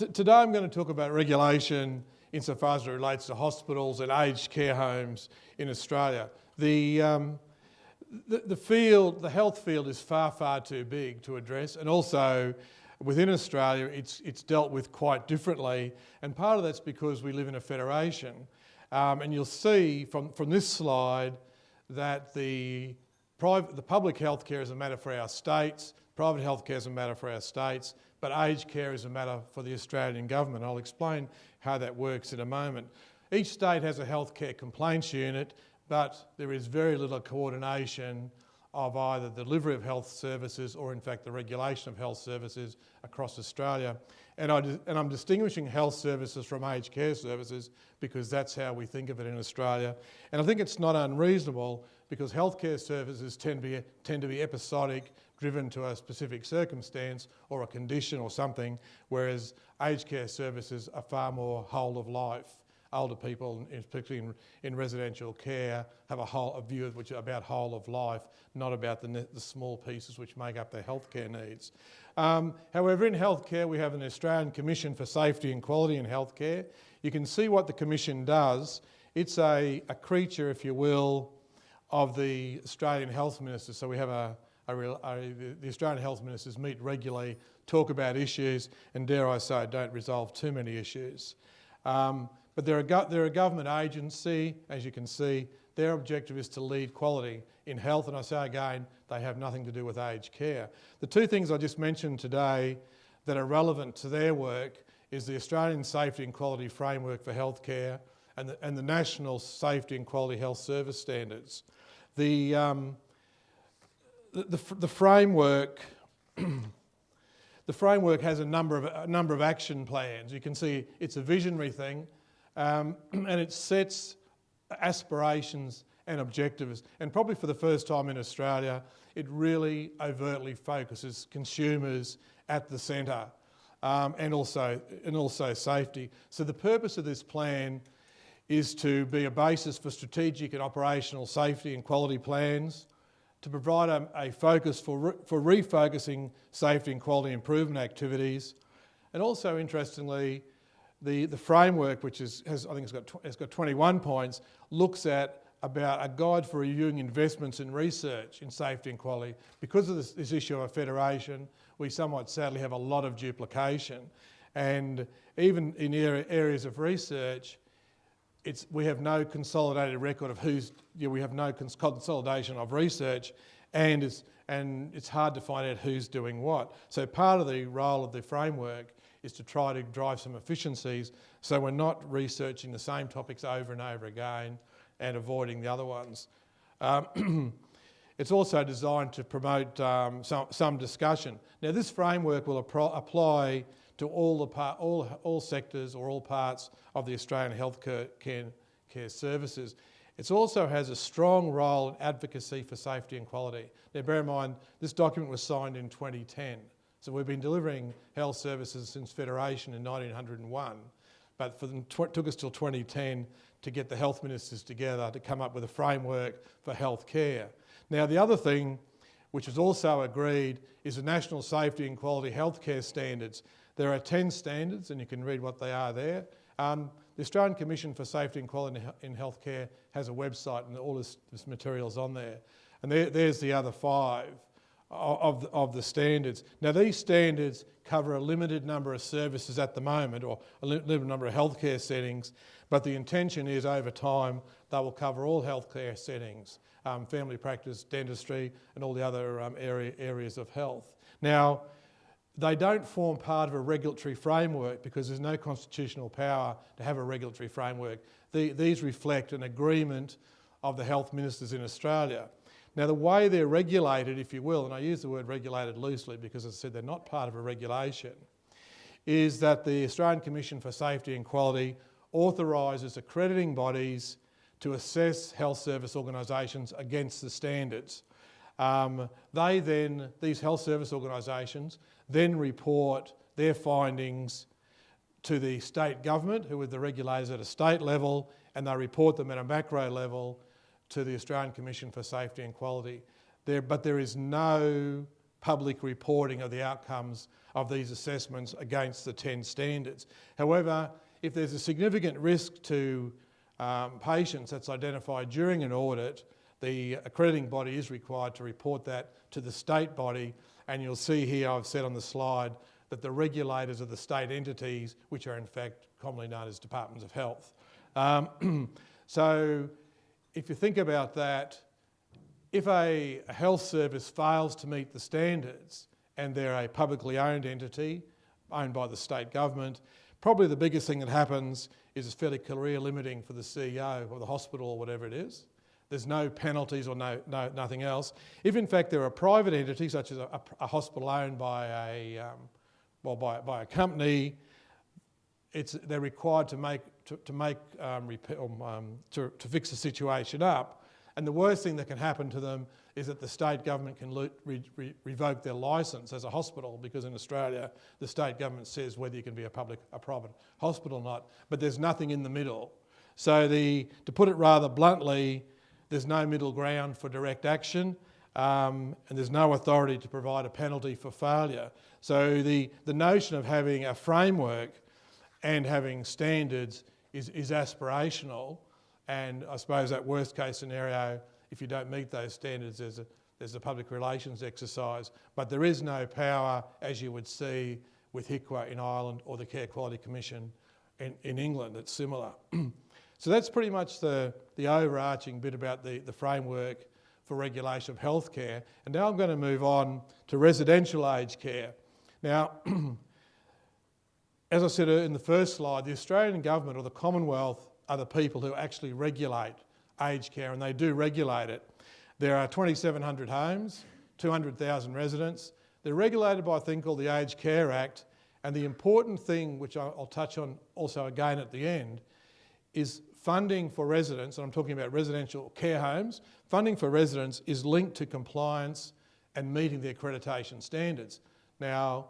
Today I'm going to talk about regulation insofar as it relates to hospitals and aged care homes in Australia. The health field is far, far too big to address, and also within Australia it's dealt with quite differently, and part of that's because we live in a federation. And you'll see from this slide that the public health care is a matter for our states, private health care is a matter for our states, but aged care is a matter for the Australian government. I'll explain how that works in a moment. Each state has a healthcare complaints unit, but there is very little coordination of either the delivery of health services or in fact the regulation of health services across Australia. And I'm distinguishing health services from aged care services because that's how we think of it in Australia. And I think it's not unreasonable because healthcare services tend to be episodic, driven to a specific circumstance or a condition or something, whereas aged care services are far more whole of life. Older people, particularly in residential care, have a view which is about whole of life, not about the small pieces which make up their healthcare needs. However, in healthcare we have an Australian Commission for Safety and Quality in Healthcare. You can see what the Commission does. It's a creature, if you will, of the Australian Health Minister. So we have the Australian Health Ministers meet regularly, talk about issues, and dare I say, don't resolve too many issues. But they're a government agency, as you can see. Their objective is to lead quality in health, and I say again, they have nothing to do with aged care. The two things I just mentioned today that are relevant to their work is the Australian Safety and Quality Framework for Healthcare and the National Safety and Quality Health Service Standards. The framework the framework has a number of action plans. You can see it's a visionary thing, and it sets aspirations and objectives. And probably for the first time in Australia, it really overtly focuses consumers at the centre, and also safety. So the purpose of this plan is to be a basis for strategic and operational safety and quality plans, to provide a focus for refocusing safety and quality improvement activities, and also interestingly, the framework, which has 21 points, looks at about a guide for reviewing investments in research in safety and quality. Because of this issue of a federation, we somewhat sadly have a lot of duplication, and even in areas of research, we have no consolidated record of we have no consolidation of research, and it's hard to find out who's doing what. So part of the role of the framework is to try to drive some efficiencies so we're not researching the same topics over and over again and avoiding the other ones. It's also designed to promote some discussion. Now this framework will apply to all sectors or all parts of the Australian healthcare care services. It also has a strong role in advocacy for safety and quality. Now bear in mind, this document was signed in 2010. So we've been delivering health services since Federation in 1901, but it took us till 2010 to get the health ministers together to come up with a framework for health care. Now the other thing which was also agreed is the National Safety and Quality Healthcare Standards. There are 10 standards, and you can read what they are there. The Australian Commission for Safety and Quality in Healthcare has a website, and all this material's on there. And there's the other 5 of the standards. Now these standards cover a limited number of services at the moment, or a limited number of healthcare settings, but the intention is over time they will cover all healthcare settings, family practice, dentistry, and all the other areas of health. Now, they don't form part of a regulatory framework because there's no constitutional power to have a regulatory framework. These reflect an agreement of the health ministers in Australia. Now the way they're regulated, if you will, and I use the word regulated loosely because as I said they're not part of a regulation, is that the Australian Commission for Safety and Quality authorises accrediting bodies to assess health service organisations against the standards. These health service organisations then report their findings to the state government, who are the regulators at a state level, and they report them at a macro level to the Australian Commission for Safety and Quality. But there is no public reporting of the outcomes of these assessments against the 10 standards. However, if there's a significant risk to patients that's identified during an audit, the accrediting body is required to report that to the state body, and you'll see here I've said on the slide that the regulators of the state entities, which are in fact commonly known as departments of health. So if you think about that, if a health service fails to meet the standards and they're a publicly owned entity owned by the state government, probably the biggest thing that happens is it's fairly career limiting for the CEO or the hospital or whatever it is. There's no penalties or nothing else. If in fact there are private entities, such as a hospital owned by a company, they're required to fix the situation up. And the worst thing that can happen to them is that the state government can revoke their licence as a hospital, because in Australia the state government says whether you can be a private hospital or not, but there's nothing in the middle. So to put it rather bluntly, there's no middle ground for direct action, and there's no authority to provide a penalty for failure. So the notion of having a framework and having standards is aspirational, and I suppose that worst case scenario, if you don't meet those standards, there's a public relations exercise, but there is no power, as you would see with HICWA in Ireland or the Care Quality Commission in England, that's similar. So that's pretty much the overarching bit about the framework for regulation of healthcare. And now I'm going to move on to residential aged care. Now, as I said in the first slide, the Australian government or the Commonwealth are the people who actually regulate aged care, and they do regulate it. There are 2,700 homes, 200,000 residents. They're regulated by a thing called the Aged Care Act, and the important thing, which I'll touch on also again at the end, is funding for residents, and I'm talking about residential care homes. Funding for residents is linked to compliance and meeting the accreditation standards. Now,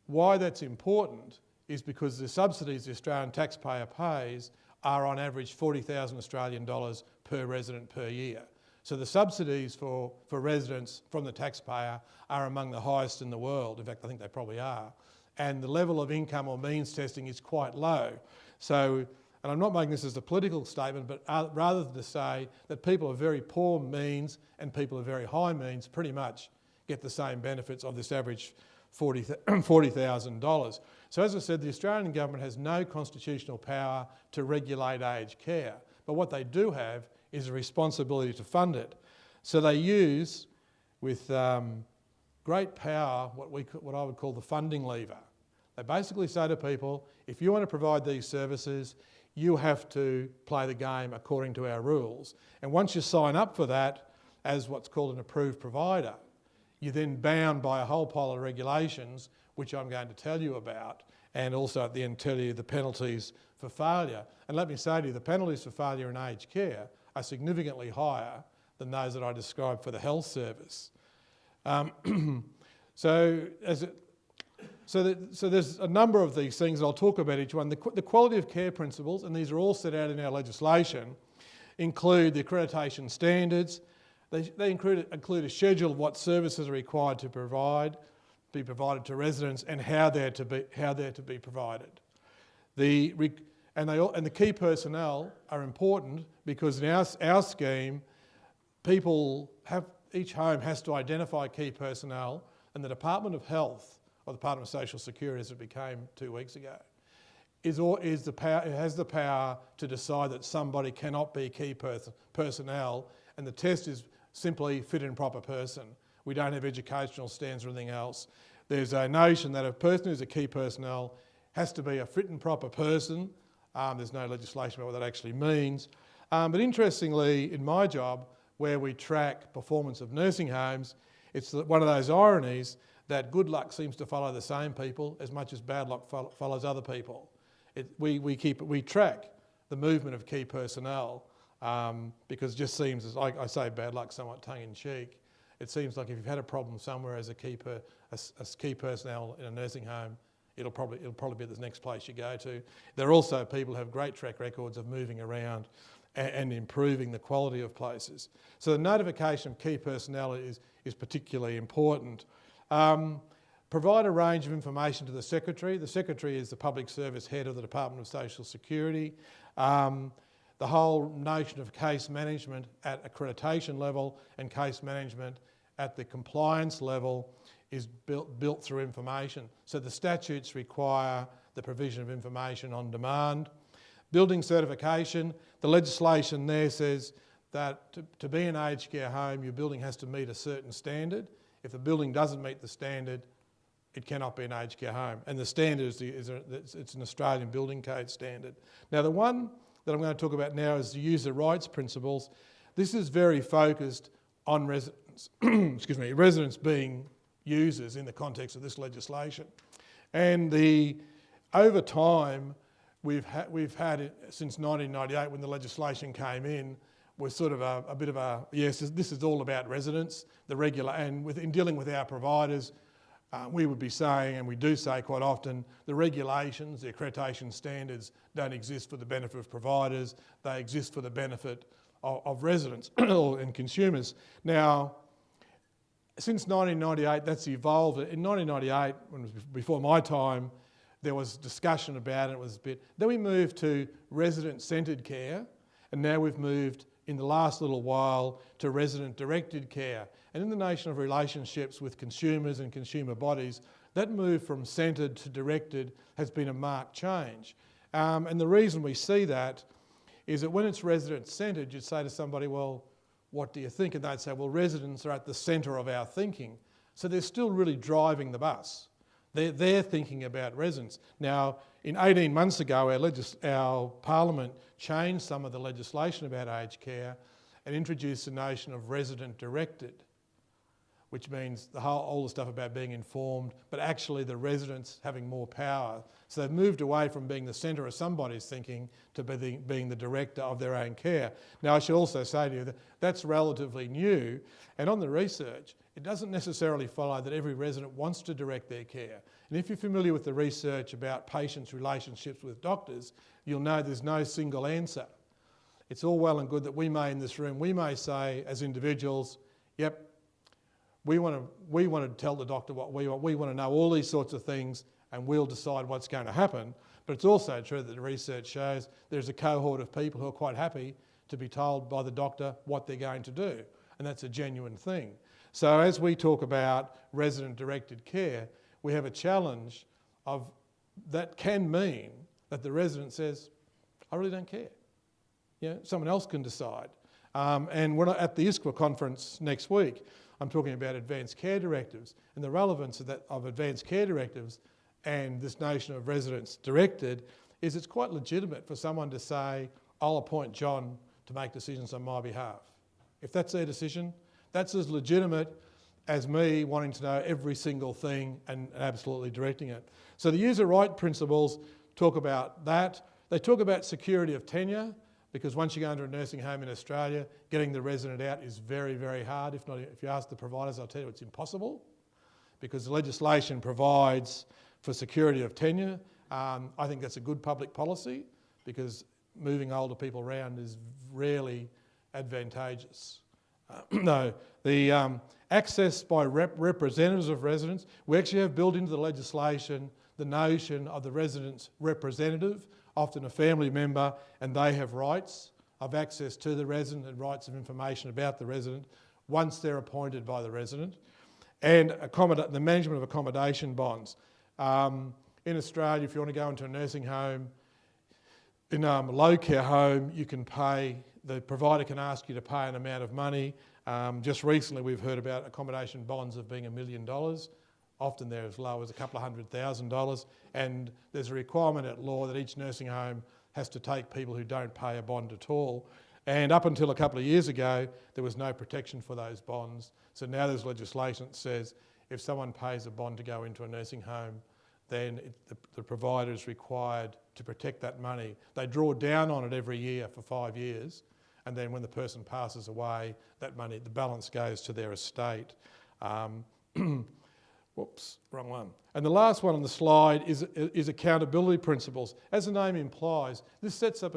why that's important is because the subsidies the Australian taxpayer pays are on average 40,000 Australian dollars per resident per year. So the subsidies for residents from the taxpayer are among the highest in the world. In fact, I think they probably are. And the level of income or means testing is quite low. So, and I'm not making this as a political statement, but rather than to say that people of very poor means and people of very high means pretty much get the same benefits of this average $40,000. So as I said, the Australian government has no constitutional power to regulate aged care, but what they do have is a responsibility to fund it. So they use, with great power, what I would call the funding lever. They basically say to people, if you want to provide these services, you have to play the game according to our rules. And once you sign up for that as what's called an approved provider, you're then bound by a whole pile of regulations, which I'm going to tell you about, and also at the end tell you the penalties for failure. And let me say to you, the penalties for failure in aged care are significantly higher than those that I described for the health service. So there's a number of these things, I'll talk about each one. The quality of care principles, and these are all set out in our legislation, include the accreditation standards. They include a schedule of what services are required to be provided to residents, and how they're to be provided. And the key personnel are important because in our scheme, each home has to identify key personnel, and the Department of Health, or the Department of Social Security as it became 2 weeks ago, has the power to decide that somebody cannot be key personnel, and the test is simply fit and proper person. We don't have educational standards or anything else. There's a notion that a person who's a key personnel has to be a fit and proper person. There's no legislation about what that actually means. But interestingly, in my job, where we track performance of nursing homes, it's one of those ironies that good luck seems to follow the same people as much as bad luck follows other people. We track the movement of key personnel because it just seems, as I say bad luck somewhat tongue-in-cheek, it seems like if you've had a problem somewhere as a key personnel in a nursing home, it'll probably be the next place you go to. There are also people who have great track records of moving around and improving the quality of places. So the notification of key personnel is particularly important. Provide a range of information to the Secretary. The Secretary is the public service head of the Department of Social Security. The whole notion of case management at accreditation level and case management at the compliance level is built through information. So the statutes require the provision of information on demand. Building certification, the legislation there says that to be an aged care home, your building has to meet a certain standard. If the building doesn't meet the standard, it cannot be an aged care home. And the standard it's an Australian Building Code standard. Now the one that I'm going to talk about now is the user rights principles. This is very focused on residents, excuse me, residents being users in the context of this legislation. And over time, we've had it since 1998 when the legislation came in, was sort of a bit of a, yes, this is all about residents, in dealing with our providers, we would be saying, and we do say quite often, the regulations, the accreditation standards don't exist for the benefit of providers, they exist for the benefit of residents and consumers. Now, since 1998, that's evolved. In 1998, when it was before my time, there was discussion about it. It was a bit. Then we moved to resident-centred care, and now we've moved in the last little while to resident-directed care. And in the nation of relationships with consumers and consumer bodies, that move from centred to directed has been a marked change. And the reason we see that is that when it's resident-centred, you'd say to somebody, well, what do you think? And they'd say, well, residents are at the centre of our thinking. So they're still really driving the bus. They're thinking about residents. Now, 18 months ago, our Parliament changed some of the legislation about aged care and introduced the notion of resident-directed, which means all the stuff about being informed, but actually the residents having more power. So they've moved away from being the centre of somebody's thinking to being the director of their own care. Now, I should also say to you that that's relatively new, and on the research, it doesn't necessarily follow that every resident wants to direct their care. And if you're familiar with the research about patients' relationships with doctors, you'll know there's no single answer. It's all well and good that we may in this room, we may say as individuals, yep, we want to tell the doctor what we want. We want to know all these sorts of things and we'll decide what's going to happen. But it's also true that the research shows there's a cohort of people who are quite happy to be told by the doctor what they're going to do. And that's a genuine thing. So as we talk about resident-directed care, we have a challenge of that can mean that the resident says, I really don't care. Someone else can decide. And we're at the ISQA conference next week, I'm talking about advanced care directives, and the relevance of advanced care directives and this notion of residents directed is it's quite legitimate for someone to say, I'll appoint John to make decisions on my behalf. If that's their decision, that's as legitimate as me wanting to know every single thing and absolutely directing it. So the user right principles talk about that. They talk about security of tenure, because once you go into a nursing home in Australia, getting the resident out is very, very hard. If you ask the providers, I'll tell you it's impossible, because the legislation provides for security of tenure. I think that's a good public policy, because moving older people around is rarely advantageous. The access by representatives of residents, we actually have built into the legislation the notion of the resident's representative, often a family member, and they have rights of access to the resident and rights of information about the resident once they're appointed by the resident. And the management of accommodation bonds. In Australia, if you want to go into a nursing home, in a low care home, you can pay, the provider can ask you to pay an amount of money. Just recently we've heard about accommodation bonds of being $1 million. Often they're as low as a couple of $100,000, and there's a requirement at law that each nursing home has to take people who don't pay a bond at all. And up until a couple of years ago, there was no protection for those bonds. So now there's legislation that says if someone pays a bond to go into a nursing home, then the provider is required to protect that money. They draw down on it every year for 5 years, and then when the person passes away, that money, the balance goes to their estate. Whoops, wrong one. And the last one on the slide is accountability principles. As the name implies, this sets up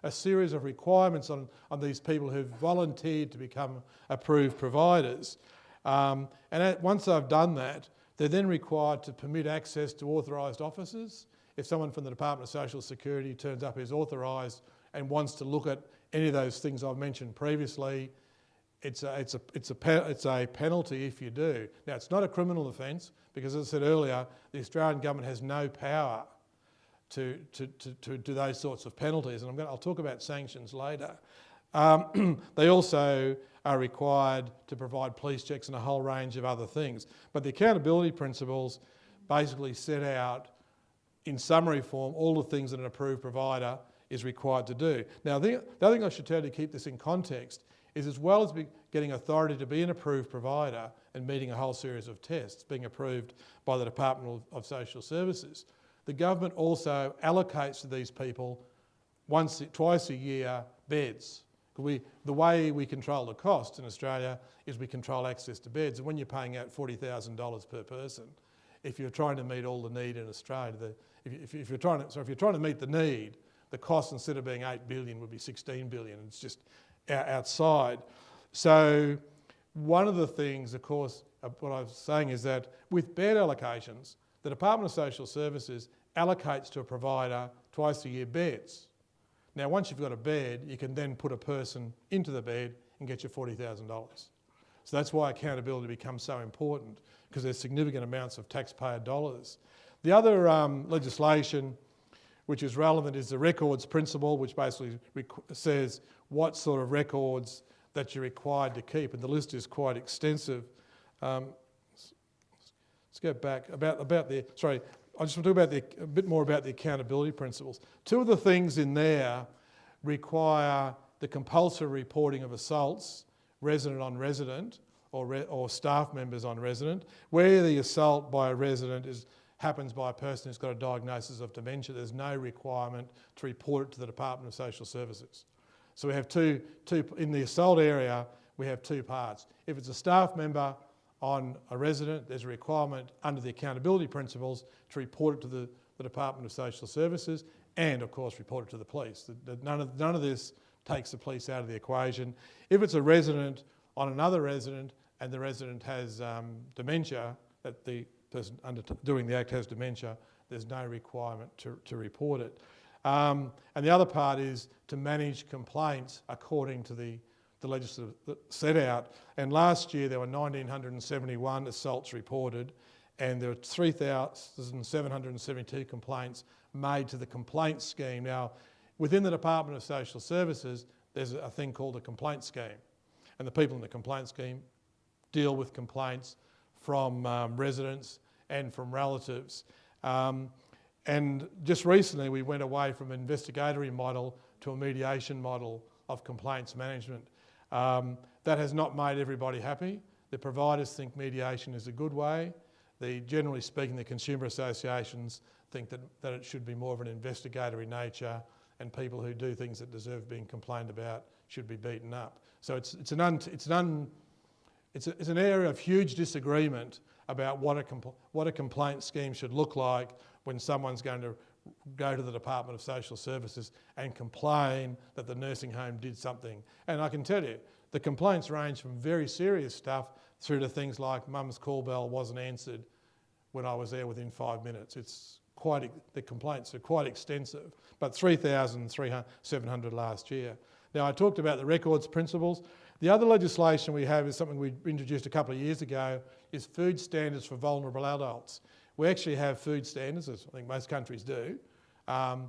a series of requirements on these people who've volunteered to become approved providers. Once they've done that, they're then required to permit access to authorised officers. If someone from the Department of Social Security turns up who's authorised and wants to look at any of those things I've mentioned previously, it's a penalty if you do. Now, it's not a criminal offence because, as I said earlier, the Australian government has no power to do those sorts of penalties, and I'll talk about sanctions later. They also are required to provide police checks and a whole range of other things. But the accountability principles basically set out, in summary form, all the things that an approved provider is required to do. Now, the other thing I should tell you to keep this in context is, as well as getting authority to be an approved provider and meeting a whole series of tests, being approved by the Department of Social Services, the government also allocates to these people twice a year beds. The way we control the costs in Australia is we control access to beds, and when you're paying out $40,000 per person, if you're trying to meet all the need in Australia, if you're trying to meet the need, the cost, instead of being $8 billion, would be $16 billion. It's just outside. So one of the things, of course, what I was saying is that with bed allocations, the Department of Social Services allocates to a provider twice a year beds. Now, once you've got a bed, you can then put a person into the bed and get your $40,000. So that's why accountability becomes so important, because there's significant amounts of taxpayer dollars. The other legislation which is relevant is the records principle, which basically says what sort of records that you're required to keep, and the list is quite extensive. Let's go back I just want to talk about a bit more about the accountability principles. Two of the things in there require the compulsory reporting of assaults, resident on resident, or staff members on resident. Where the assault by a resident happens by a person who's got a diagnosis of dementia, there's no requirement to report it to the Department of Social Services. So we have two in the assault area, we have two parts. If it's a staff member on a resident, there's a requirement under the accountability principles to report it to the Department of Social Services, and of course report it to the police. None of this takes the police out of the equation. If it's a resident on another resident and the resident has dementia, that the person doing the act has dementia, there's no requirement to report it. And the other part is to manage complaints according to the legislative set out. And last year there were 1,971 assaults reported, and there were 3,772 complaints made to the complaint scheme. Now, within the Department of Social Services, there's a thing called a complaint scheme, and the people in the complaint scheme deal with complaints from residents and from relatives. And just recently we went away from an investigatory model to a mediation model of complaints management. That has not made everybody happy. The providers think mediation is a good way. Generally speaking, the consumer associations think that it should be more of an investigatory nature, and people who do things that deserve being complained about should be beaten up. So it's an area of huge disagreement about what a complaint scheme should look like when someone's going to go to the Department of Social Services and complain that the nursing home did something. And I can tell you, the complaints range from very serious stuff through to things like mum's call bell wasn't answered when I was there within 5 minutes. The complaints are quite extensive, but 3,700 last year. Now, I talked about the records principles. The other legislation we have is something we introduced a couple of years ago, is food standards for vulnerable adults. We actually have food standards, as I think most countries do, but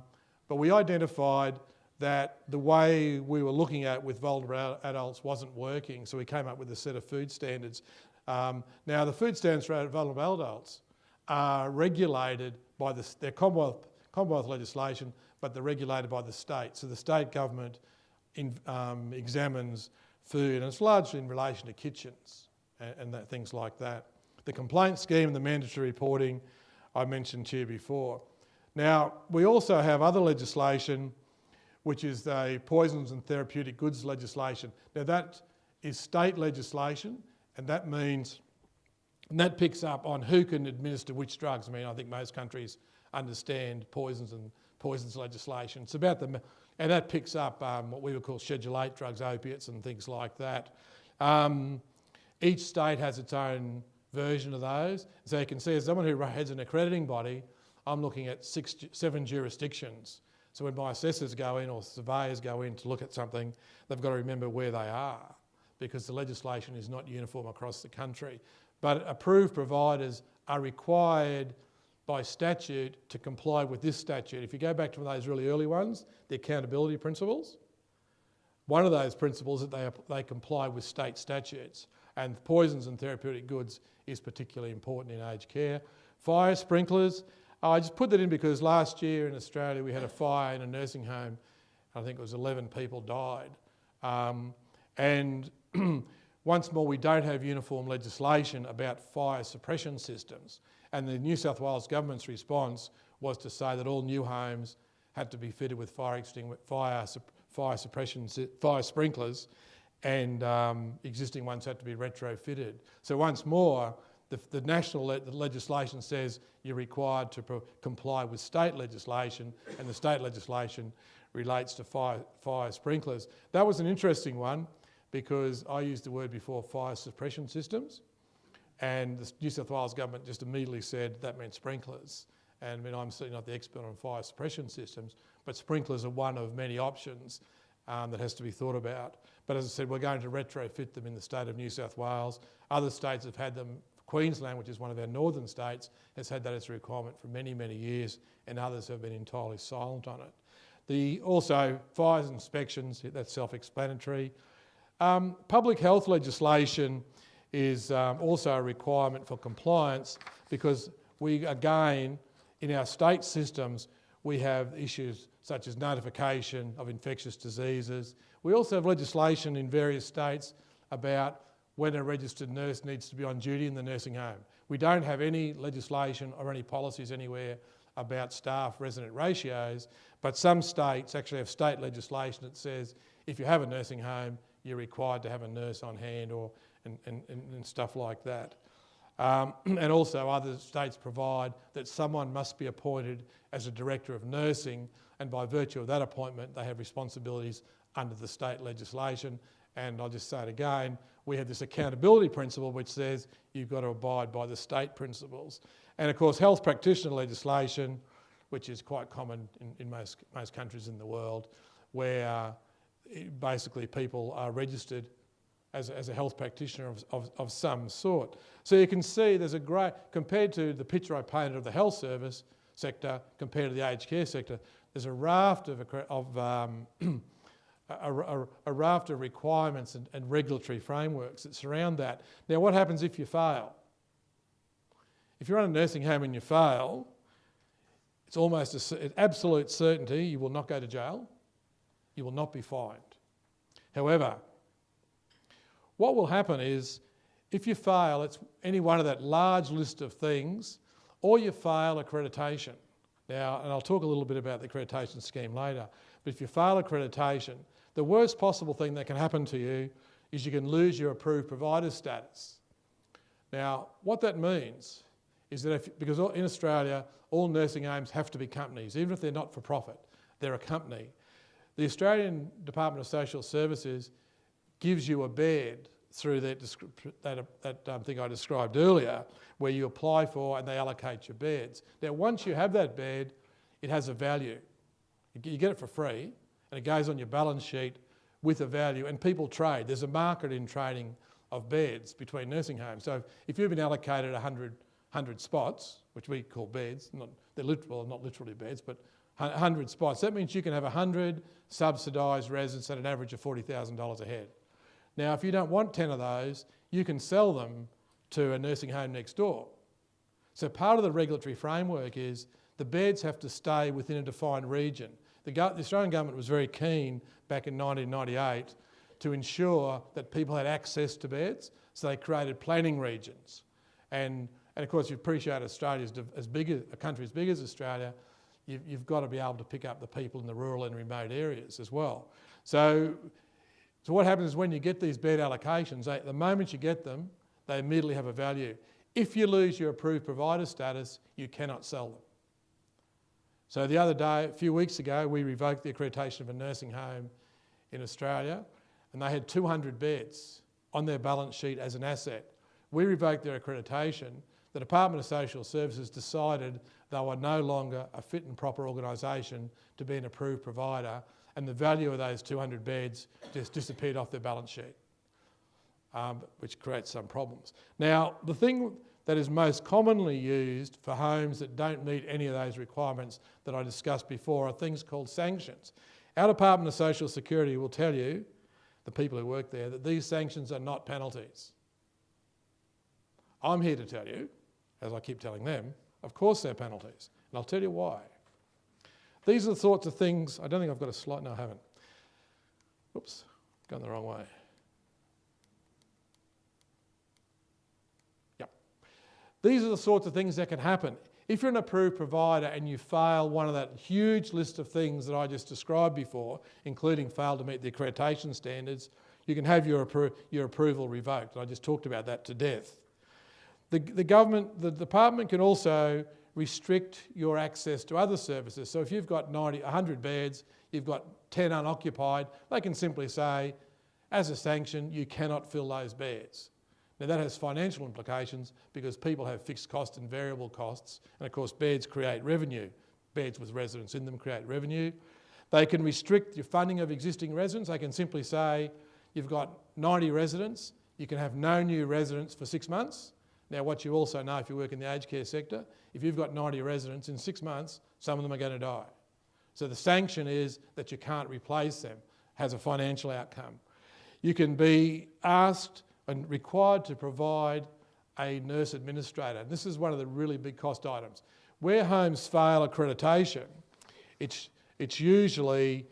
we identified that the way we were looking at with vulnerable adults wasn't working, so we came up with a set of food standards. Now, the food standards for vulnerable adults are regulated by their Commonwealth legislation, but they're regulated by the state. So the state government examines food, and it's largely in relation to kitchens and things like that. The complaint scheme and the mandatory reporting I mentioned to you before. Now, we also have other legislation, which is the poisons and therapeutic goods legislation. Now, that is state legislation, and that means, and that picks up on who can administer which drugs. I mean, I think most countries understand poisons legislation. It's about and that picks up what we would call Schedule 8 drugs, opiates and things like that. Each state has its own version of those. So you can see, as someone who heads an accrediting body, I'm looking at 7 jurisdictions. So when my assessors go in or surveyors go in to look at something, they've got to remember where they are, because the legislation is not uniform across the country. But approved providers are required by statute to comply with this statute. If you go back to those really early ones, the accountability principles, one of those principles is that they comply with state statutes, and poisons and therapeutic goods is particularly important in aged care. Fire sprinklers, I just put that in because last year in Australia we had a fire in a nursing home. I think it was 11 people died. And once more, we don't have uniform legislation about fire suppression systems. And the New South Wales government's response was to say that all new homes had to be fitted with fire sprinklers, and existing ones had to be retrofitted. So once more, the national legislation says you're required to comply with state legislation, and the state legislation relates to fire sprinklers. That was an interesting one, because I used the word before, fire suppression systems, and the New South Wales government just immediately said that meant sprinklers. And I mean, I'm certainly not the expert on fire suppression systems, but sprinklers are one of many options that has to be thought about. But as I said, we're going to retrofit them in the state of New South Wales. Other states have had them. Queensland, which is one of our northern states, has had that as a requirement for many, many years, and others have been entirely silent on it. Also, fires inspections, that's self-explanatory. Public health legislation is also a requirement for compliance, because we, again, in our state systems, we have issues such as notification of infectious diseases. We also have legislation in various states about when a registered nurse needs to be on duty in the nursing home. We don't have any legislation or any policies anywhere about staff-resident ratios, but some states actually have state legislation that says if you have a nursing home, you're required to have a nurse on hand and stuff like that. And also other states provide that someone must be appointed as a director of nursing, and by virtue of that appointment, they have responsibilities under the state legislation. And I'll just say it again, we have this accountability principle which says you've got to abide by the state principles. And of course, health practitioner legislation, which is quite common in most countries in the world, where basically people are registered as a health practitioner of some sort. So you can see there's a great, compared to the picture I painted of the health service sector, compared to the aged care sector, there's a raft of a raft of requirements and regulatory frameworks that surround that. Now, what happens if you fail? If you're on a nursing home and you fail, it's almost an absolute certainty you will not go to jail, you will not be fined. However, what will happen is, if you fail, it's any one of that large list of things, or you fail accreditation. Now, and I'll talk a little bit about the accreditation scheme later, but if you fail accreditation, the worst possible thing that can happen to you is you can lose your approved provider status. Now, what that means is that because in Australia, all nursing homes have to be companies, even if they're not for profit, they're a company. The Australian Department of Social Services gives you a bed through that thing I described earlier, where you apply for and they allocate your beds. Now, once you have that bed, it has a value. You get it for free, and it goes on your balance sheet with a value, and people trade. There's a market in trading of beds between nursing homes. So if you've been allocated 100 spots, which we call beds, not literally beds, but 100 spots, that means you can have 100 subsidised residents at an average of $40,000 a head. Now, if you don't want 10 of those, you can sell them to a nursing home next door. So part of the regulatory framework is the beds have to stay within a defined region. The Australian government was very keen back in 1998 to ensure that people had access to beds, so they created planning regions. And of course, you appreciate Australia's a country as big as Australia, you've got to be able to pick up the people in the rural and remote areas as well. So what happens is when you get these bed allocations, the moment you get them, they immediately have a value. If you lose your approved provider status, you cannot sell them. So the other day, a few weeks ago, we revoked the accreditation of a nursing home in Australia, and they had 200 beds. on their balance sheet as an asset. We revoked their accreditation. The Department of Social Services decided they were no longer a fit and proper organisation to be an approved provider, and the value of those 200 beds just disappeared off their balance sheet, which creates some problems. Now, the thing that is most commonly used for homes that don't meet any of those requirements that I discussed before are things called sanctions. Our Department of Social Security will tell you, the people who work there, that these sanctions are not penalties. I'm here to tell you, as I keep telling them, of course they're penalties, and I'll tell you why. These are the sorts of things, I don't think I've got a slide, no I haven't. Oops, gone the wrong way. Yep. These are the sorts of things that can happen. If you're an approved provider and you fail one of that huge list of things that I just described before, including fail to meet the accreditation standards, you can have your approval revoked. I just talked about that to death. The department can also restrict your access to other services. So if you've got 100 beds, you've got 10 unoccupied, they can simply say, as a sanction, you cannot fill those beds. Now that has financial implications because people have fixed costs and variable costs, and of course beds create revenue. Beds with residents in them create revenue. They can restrict your funding of existing residents. They can simply say, you've got 90 residents, you can have no new residents for 6 months. Now what you also know if you work in the aged care sector, if you've got 90 residents in 6 months, some of them are going to die. So the sanction is that you can't replace them, has a financial outcome. You can be asked and required to provide a nurse administrator. This is one of the really big cost items. Where homes fail accreditation, it's usually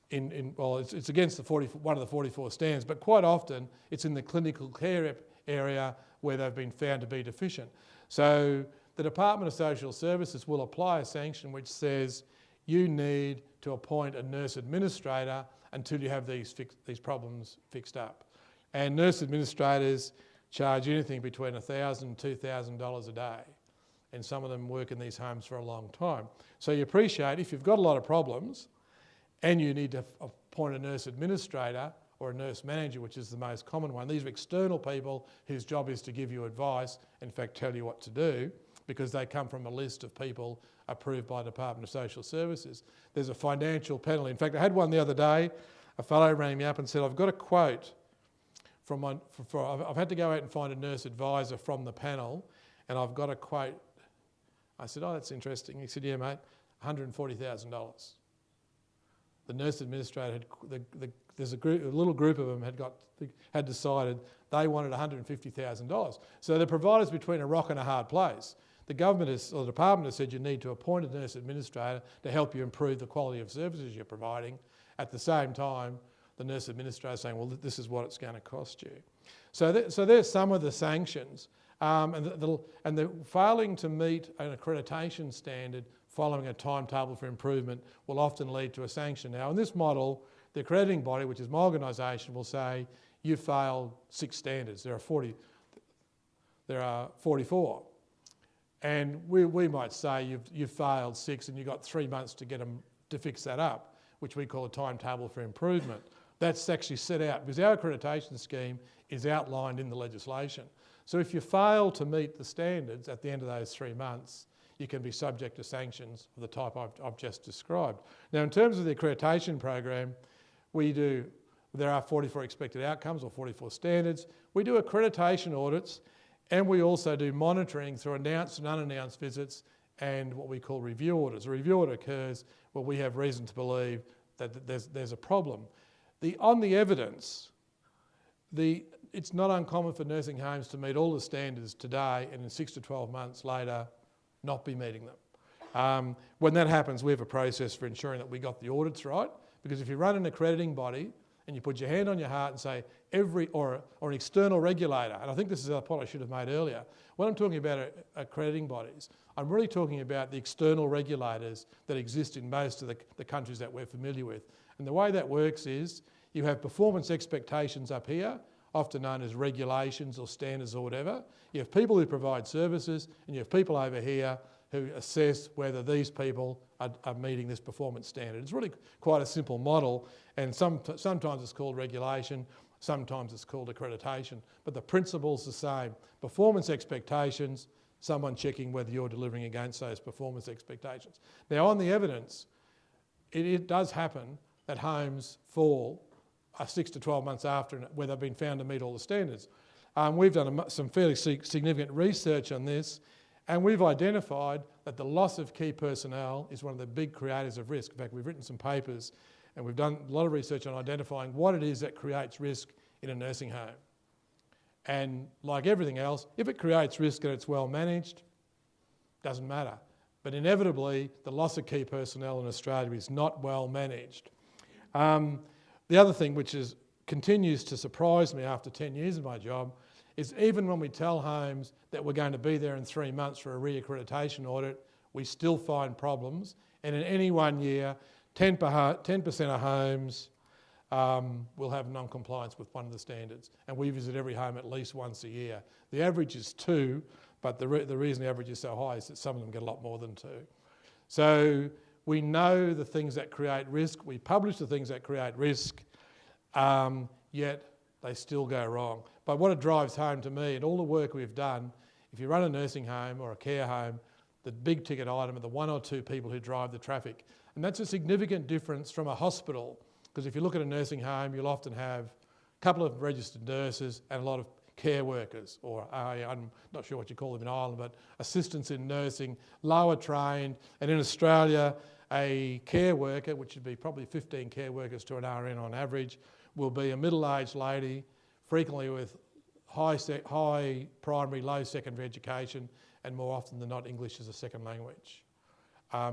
it's against one of the 44 standards, but quite often it's in the clinical care area where they've been found to be deficient. So the Department of Social Services will apply a sanction which says you need to appoint a nurse administrator until you have these problems fixed up. And nurse administrators charge anything between $1,000 and $2,000 a day. And some of them work in these homes for a long time. So you appreciate if you've got a lot of problems and you need to appoint a nurse administrator or a nurse manager, which is the most common one. These are external people whose job is to give you advice, in fact tell you what to do, because they come from a list of people approved by the Department of Social Services. There's a financial penalty. In fact, I had one the other day. A fellow rang me up and said, I've got a quote from I've had to go out and find a nurse advisor from the panel, and I've got a quote. I said, oh, that's interesting. He said, yeah, mate, $140,000. The nurse administrator there's a little group of them had decided they wanted $150,000. So the provider's between a rock and a hard place. The government or the department has said you need to appoint a nurse administrator to help you improve the quality of services you're providing. At the same time, the nurse administrator is saying, well, this is what it's going to cost you. So there's some of the sanctions. And the failing to meet an accreditation standard following a timetable for improvement will often lead to a sanction. Now, in this model, the accrediting body, which is my organisation, will say, you failed 6 standards. There are 44. And we might say you've failed 6 and you've got 3 months to get them to fix that up, which we call a timetable for improvement. That's actually set out because our accreditation scheme is outlined in the legislation. So if you fail to meet the standards at the end of those 3 months, you can be subject to sanctions of the type I've just described. Now, in terms of the accreditation program, there are 44 expected outcomes or 44 standards. We do accreditation audits, and we also do monitoring through announced and unannounced visits and what we call review orders. A review order occurs where we have reason to believe that there's a problem. On the evidence, it's not uncommon for nursing homes to meet all the standards today and in 6 to 12 months later not be meeting them. When that happens, we have a process for ensuring that we got the audits right, because if you run an accrediting body and you put your hand on your heart and say or an external regulator, and I think this is a point I should have made earlier, when I'm talking about accrediting bodies, I'm really talking about the external regulators that exist in most of the countries that we're familiar with. And the way that works is you have performance expectations up here, often known as regulations or standards or whatever. You have people who provide services, and you have people over here who assess whether these people are meeting this performance standard. It's really quite a simple model, and sometimes it's called regulation. Sometimes it's called accreditation, but the principle's the same. Performance expectations, someone checking whether you're delivering against those performance expectations. Now, on the evidence, it does happen that homes fall 6 to 12 months after where they've been found to meet all the standards. We've done some fairly significant research on this, and we've identified that the loss of key personnel is one of the big creators of risk. In fact, we've written some papers and we've done a lot of research on identifying what it is that creates risk in a nursing home. And like everything else, if it creates risk and it's well managed, doesn't matter. But inevitably, the loss of key personnel in Australia is not well managed. The other thing which continues to surprise me after 10 years of my job is even when we tell homes that we're going to be there in 3 months for a re-accreditation audit, we still find problems. And in any 1 year, 10% of homes will have non-compliance with one of the standards. And we visit every home at least once a year. The average is 2, but the reason the average is so high is that some of them get a lot more than 2. So we know the things that create risk. We publish the things that create risk, yet they still go wrong. But what it drives home to me, and all the work we've done, if you run a nursing home or a care home, the big ticket item are the 1 or 2 people who drive the traffic. And that's a significant difference from a hospital, because if you look at a nursing home, you'll often have a couple of registered nurses and a lot of care workers, or I'm not sure what you call them in Ireland, but assistants in nursing, lower trained. And in Australia, a care worker, which would be probably 15 care workers to an RN on average, will be a middle-aged lady, frequently with high primary, low secondary education, and more often than not English as a second language.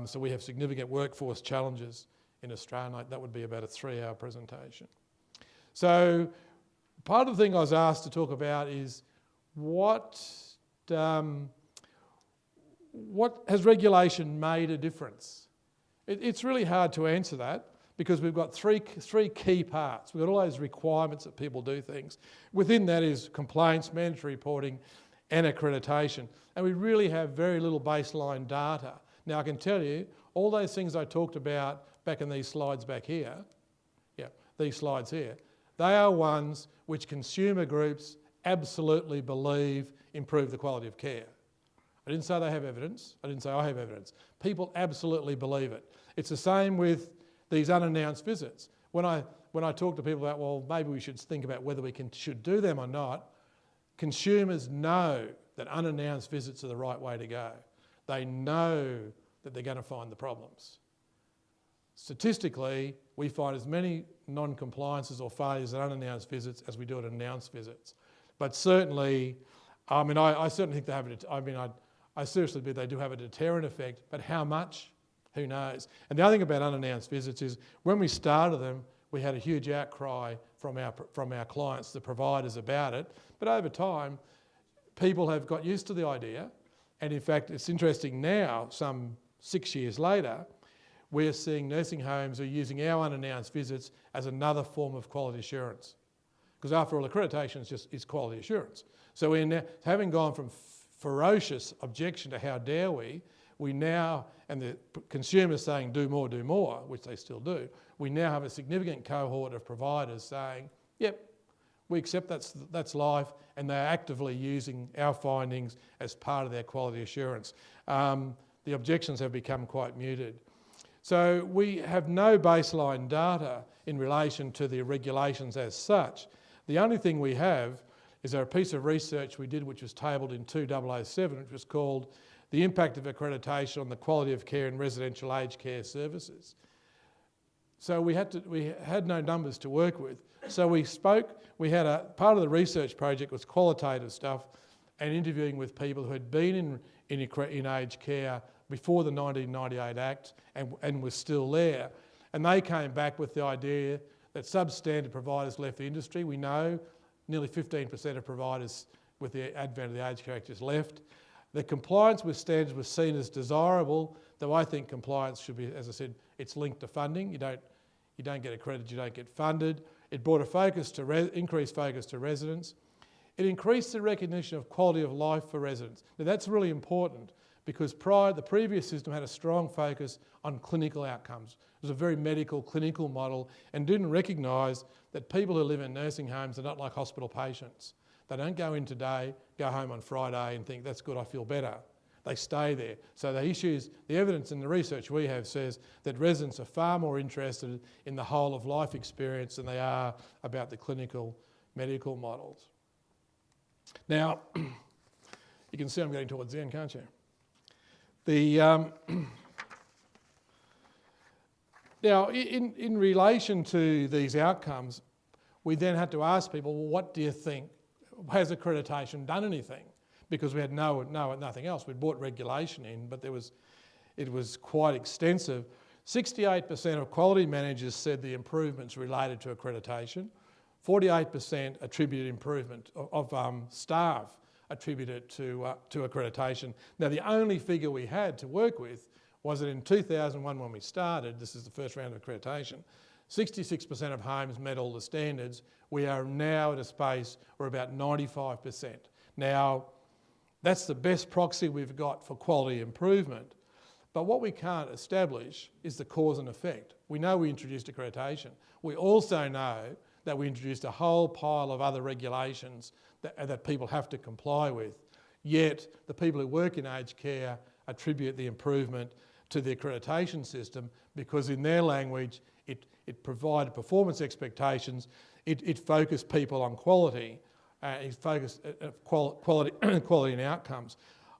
So we have significant workforce challenges in Australia. That would be about a 3-hour presentation. So part of the thing I was asked to talk about is what has regulation made a difference? It's really hard to answer that because we've got three key parts. We've got all those requirements that people do things. Within that is complaints, mandatory reporting, and accreditation. And we really have very little baseline data. Now I can tell you, all those things I talked about back in these slides back here, these slides here, they are ones which consumer groups absolutely believe improve the quality of care. I didn't say they have evidence. I didn't say I have evidence. People absolutely believe it. It's the same with these unannounced visits. When I talk to people about, well, maybe we should think about whether we should do them or not, consumers know that unannounced visits are the right way to go. They know that they're going to find the problems. Statistically, we find as many non-compliances or failures at unannounced visits as we do at announced visits. But certainly, I certainly think they have I seriously believe they do have a deterrent effect, but how much? Who knows? And the other thing about unannounced visits is when we started them, we had a huge outcry from our clients, the providers, about it. But over time, people have got used to the idea. And in fact, it's interesting now, some 6 years later, we're seeing nursing homes are using our unannounced visits as another form of quality assurance. Because after all, accreditation is quality assurance. So we're now, having gone from ferocious objection to how dare we now, and the consumers saying do more, which they still do, we now have a significant cohort of providers saying, yep, we accept that's life, and they're actively using our findings as part of their quality assurance. The objections have become quite muted. So we have no baseline data in relation to the regulations as such. The only thing we have is a piece of research we did which was tabled in 2007, which was called The Impact of Accreditation on the Quality of Care in Residential Aged Care Services. So we had no numbers to work with. So we had a part of the research project was qualitative stuff and interviewing with people who had been in aged care before the 1998 Act and were still there. And they came back with the idea that substandard providers left the industry. We know nearly 15% of providers with the advent of the Aged Care Act just left. The compliance with standards was seen as desirable, though I think compliance should be, as I said, it's linked to funding. You don't get accredited, you don't get funded. It brought a focus to increased focus to residents. It increased the recognition of quality of life for residents. Now that's really important because the previous system had a strong focus on clinical outcomes. It was a very medical, clinical model and didn't recognise that people who live in nursing homes are not like hospital patients. They don't go in today, go home on Friday and think, that's good, I feel better. They stay there. So the evidence and the research we have says that residents are far more interested in the whole of life experience than they are about the clinical medical models. Now, you can see I'm getting towards the end, can't you? Now, in relation to these outcomes, we then had to ask people, well, what do you think? Has accreditation done anything? Because we had nothing else. We'd brought regulation in, but it was quite extensive. 68% of quality managers said the improvements related to accreditation. 48% attributed improvement of staff attributed to accreditation. Now, the only figure we had to work with was that in 2001 when we started, this is the first round of accreditation, 66% of homes met all the standards. We are now at a space where about 95%. Now, that's the best proxy we've got for quality improvement. But what we can't establish is the cause and effect. We know we introduced accreditation. We also know that we introduced a whole pile of other regulations that people have to comply with. Yet the people who work in aged care attribute the improvement to the accreditation system because in their language it provided performance expectations, it focused people on quality, it focused quality and outcomes.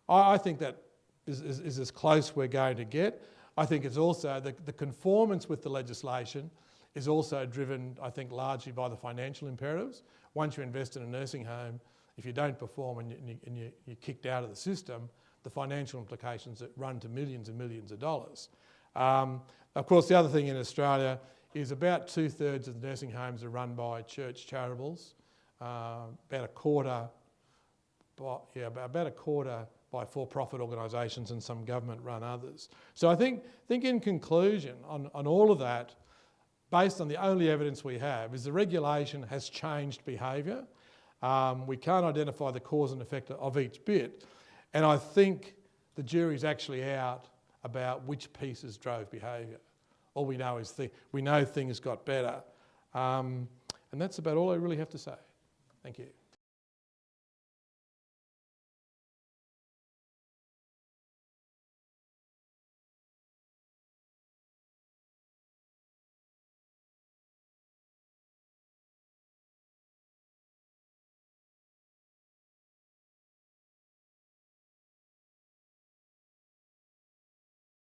I think that is as close we're going to get. I think it's also the conformance with the legislation is also driven, I think, largely by the financial imperatives. Once you invest in a nursing home, if you don't perform and you're kicked out of the system, the financial implications that run to millions and millions of dollars. Of course, the other thing in Australia is about 2/3 of the nursing homes are run by church charitables, about a quarter by for-profit organisations and some government-run others. So I think in conclusion on all of that, based on the only evidence we have, is the regulation has changed behaviour. We can't identify the cause and effect of each bit. And I think the jury's actually out about which pieces drove behaviour. All we know is we know things got better. And that's about all I really have to say. Thank you.